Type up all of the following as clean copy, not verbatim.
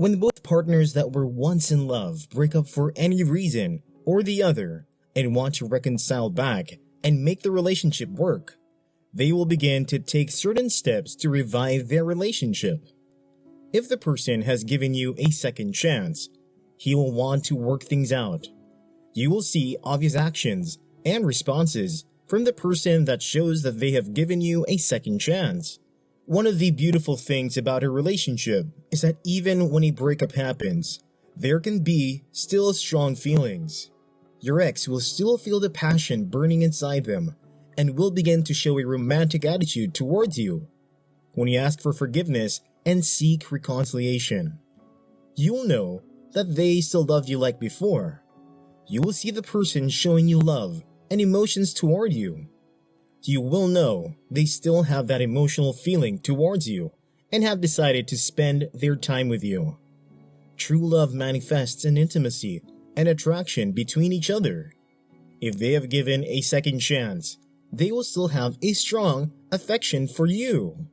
When both partners that were once in love break up for any reason or the other and want to reconcile back and make the relationship work, they will begin to take certain steps to revive their relationship. If the person has given you a second chance, he will want to work things out. You will see obvious actions and responses from the person that shows that they have given you a second chance. One of the beautiful things about a relationship is that even when a breakup happens, there can be still strong feelings. Your ex will still feel the passion burning inside them and will begin to show a romantic attitude towards you when you ask for forgiveness and seek reconciliation. You'll know that they still love you like before. You will see the person showing you love and emotions toward you. You will know they still have that emotional feeling towards you and have decided to spend their time with you. True love manifests in intimacy and attraction between each other. If they have given a second chance, they will still have a strong affection for you.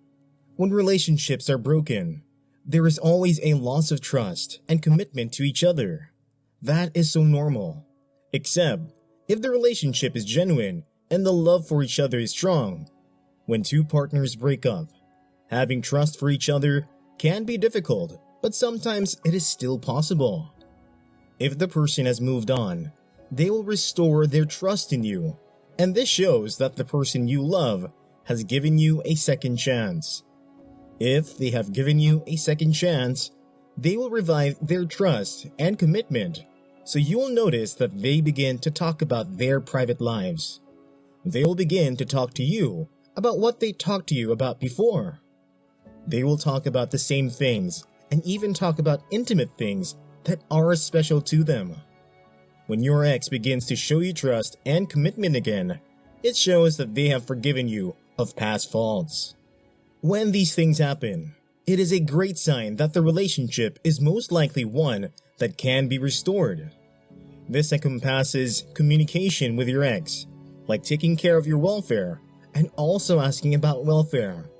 When relationships are broken, there is always a loss of trust and commitment to each other. That is so normal. Except if the relationship is genuine and the love for each other is strong. When two partners break up, having trust for each other can be difficult, but sometimes it is still possible. If the person has moved on, they will restore their trust in you, and this shows that the person you love has given you a second chance. If they have given you a second chance, they will revive their trust and commitment, so you will notice that they begin to talk about their private lives. They will begin to talk to you about what they talked to you about before. They will talk about the same things and even talk about intimate things that are special to them. When your ex begins to show you trust and commitment again, it shows that they have forgiven you of past faults. When these things happen, it is a great sign that the relationship is most likely one that can be restored. This encompasses communication with your ex, like taking care of your welfare and also asking about welfare.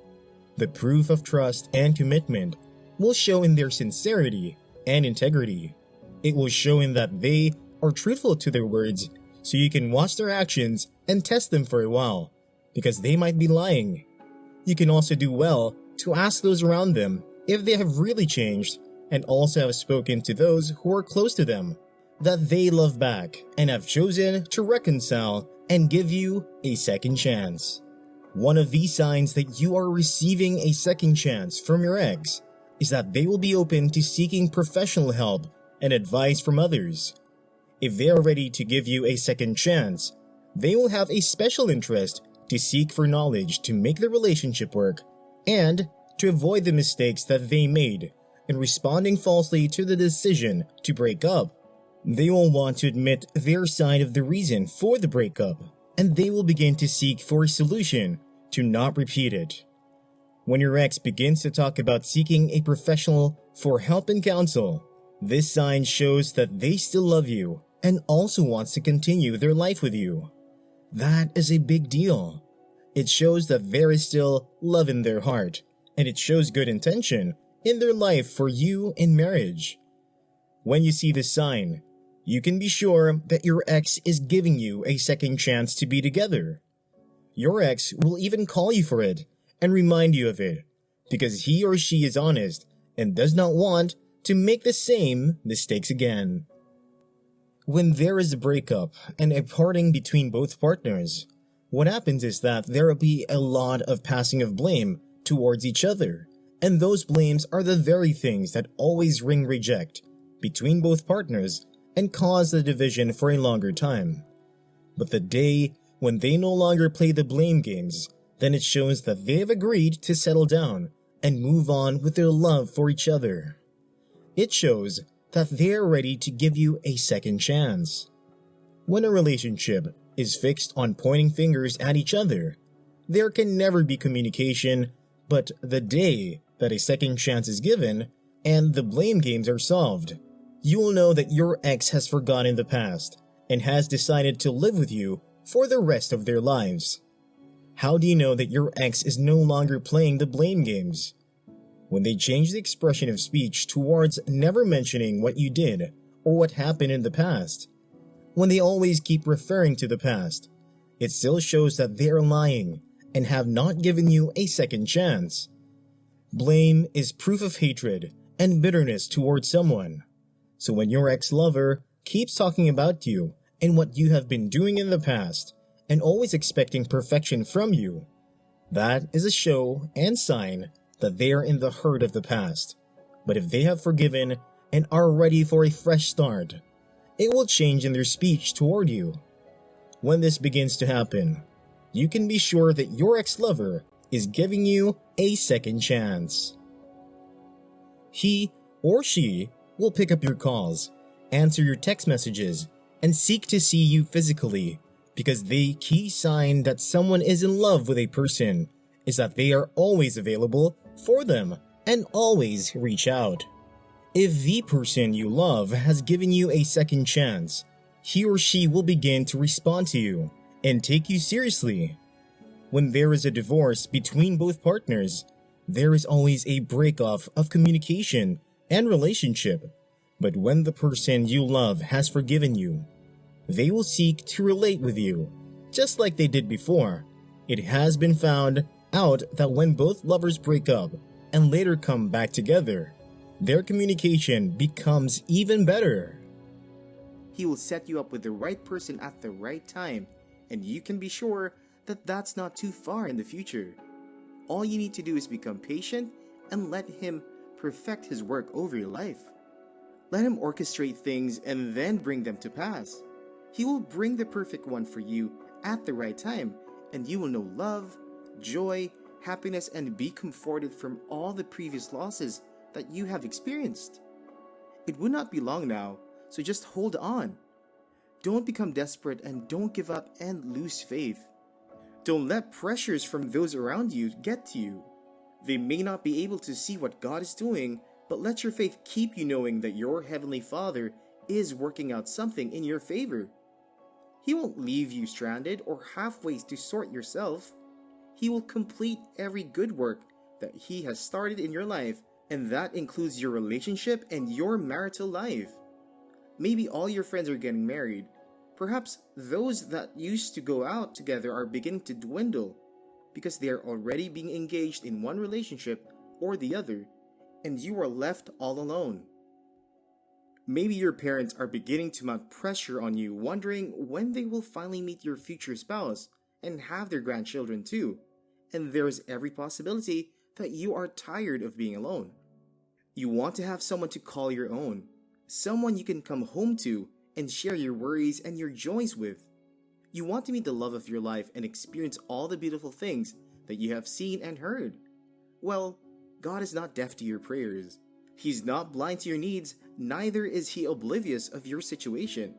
The proof of trust and commitment will show in their sincerity and integrity. It will show in that they are truthful to their words, so you can watch their actions and test them for a while, because they might be lying. You can also do well to ask those around them if they have really changed, and also have spoken to those who are close to them that they love back and have chosen to reconcile and give you a second chance. One of these signs that you are receiving a second chance from your ex is that they will be open to seeking professional help and advice from others. If they are ready to give you a second chance, they will have a special interest to seek for knowledge to make the relationship work and to avoid the mistakes that they made in responding falsely to the decision to break up. They will want to admit their side of the reason for the breakup, and they will begin to seek for a solution to not repeat it. When your ex begins to talk about seeking a professional for help and counsel, this sign shows that they still love you and also wants to continue their life with you. That is a big deal. It shows that there is still love in their heart, and it shows good intention in their life for you in marriage. When you see this sign, you can be sure that your ex is giving you a second chance to be together. Your ex will even call you for it and remind you of it, because he or she is honest and does not want to make the same mistakes again. When there is a breakup and a parting between both partners, what happens is that there will be a lot of passing of blame towards each other, and those blames are the very things that always ring reject between both partners and cause the division for a longer time. But the day when they no longer play the blame games, then it shows that they have agreed to settle down and move on with their love for each other. It shows that they are ready to give you a second chance. When a relationship is fixed on pointing fingers at each other, there can never be communication, but the day that a second chance is given and the blame games are solved, you will know that your ex has forgotten the past and has decided to live with you for the rest of their lives. How do you know that your ex is no longer playing the blame games? When they change the expression of speech towards never mentioning what you did or what happened in the past, when they always keep referring to the past, it still shows that they are lying and have not given you a second chance. Blame is proof of hatred and bitterness towards someone. So when your ex-lover keeps talking about you and what you have been doing in the past and always expecting perfection from you, that is a show and sign that they are in the hurt of the past. But if they have forgiven and are ready for a fresh start, it will change in their speech toward you. When this begins to happen, you can be sure that your ex-lover is giving you a second chance. He or she will pick up your calls, answer your text messages, and seek to see you physically, because the key sign that someone is in love with a person is that they are always available for them and always reach out. If the person you love has given you a second chance, he or she will begin to respond to you and take you seriously. When there is a divorce between both partners, there is always a break-off of communication and relationship. But when the person you love has forgiven you, they will seek to relate with you, just like they did before. It has been found out that when both lovers break up and later come back together, their communication becomes even better. He will set you up with the right person at the right time, and you can be sure that that's not too far in the future. All you need to do is become patient and let him perfect his work over your life. Let him orchestrate things and then bring them to pass. He will bring the perfect one for you at the right time, and you will know love, joy, happiness, and be comforted from all the previous losses that you have experienced. It would not be long now, so just hold on. Don't become desperate and don't give up and lose faith. Don't let pressures from those around you get to you. They may not be able to see what God is doing, but let your faith keep you knowing that your Heavenly Father is working out something in your favor. He won't leave you stranded or halfway to sort yourself. He will complete every good work that He has started in your life, and that includes your relationship and your marital life. Maybe all your friends are getting married. Perhaps those that used to go out together are beginning to dwindle because they are already being engaged in one relationship or the other, and you are left all alone. Maybe your parents are beginning to mount pressure on you, wondering when they will finally meet your future spouse and have their grandchildren too, and there is every possibility that you are tired of being alone. You want to have someone to call your own, someone you can come home to and share your worries and your joys with. You want to meet the love of your life and experience all the beautiful things that you have seen and heard. Well, God is not deaf to your prayers. He's not blind to your needs, neither is He oblivious of your situation.